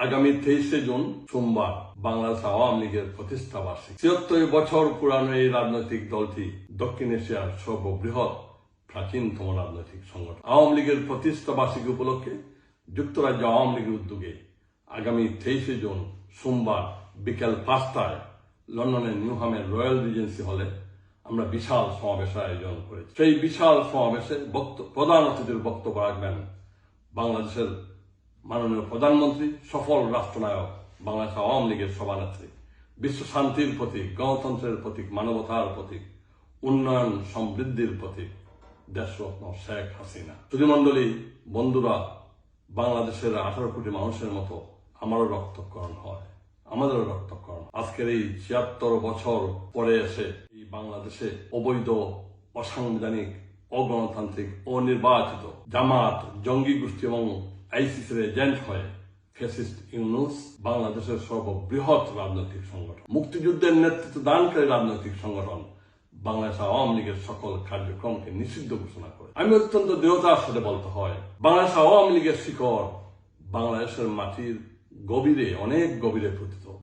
আগামী 23শে জুন সোমবার বাংলাদেশ আওয়ামী লীগের প্রতিষ্ঠা বার্ষিকী। ৭৪ বছর পুরানো এই রাজনৈতিক দলটি দক্ষিণ এশিয়ার সর্ববৃহৎ প্রাচীনতম রাজনৈতিক সংগঠন। আওয়ামী লীগের প্রতিষ্ঠা বার্ষিকী উপলক্ষে যুক্তরাজ্য আওয়ামী লীগের উদ্যোগে আগামী 23শে জুন সোমবার বিকেল 5টায় লন্ডনের নিউহামের রয়্যাল রিজেন্সি হলে আমরা বিশাল সমাবেশের আয়োজন করেছি। সেই বিশাল সমাবেশে প্রধান অতিথির বক্তব্য রাখবেন বাংলাদেশের মাননীয় প্রধানমন্ত্রী, সফল রাষ্ট্রনায়ক, বাংলাদেশ আওয়ামী লীগের সভানেত্রী, বিশ্ব শান্তির প্রতীক, গণতন্ত্রের প্রতীক, মানবতার প্রতীক, উন্নয়ন সমৃদ্ধির প্রতীক, দেশরত্ন শেখ হাসিনা। সুধীমণ্ডলী, বন্ধুরা, বাংলাদেশের 18 কোটি মানুষের মতো আমারও রক্তক্ষরণ হয়, আমাদেরও রক্তক্ষরণ। আজকের এই ৭৬ বছর পরে এসে এই বাংলাদেশে অবৈধ, অসাংবিধানিক, অগণতান্ত্রিক, অনির্বাচিত জামাত, জঙ্গি গোষ্ঠী এবং আইসিসির এজেন্ট হয়ে ফ্যাসিস্ট ইউনূস বাংলাদেশের সর্ববৃহৎ রাজনৈতিক সংগঠন, মুক্তিযুদ্ধের নেতৃত্ব দানকারী রাজনৈতিক সংগঠন বাংলাদেশ আওয়ামী লীগের সকল কার্যক্রমকে নিষিদ্ধ ঘোষণা করে। আমি অত্যন্ত দৃঢ়তার সাথে বলতে হয়, বাংলাদেশ আওয়ামী লীগের শিকড় বাংলাদেশের মাটির গভীরে, অনেক গভীরে পতিত।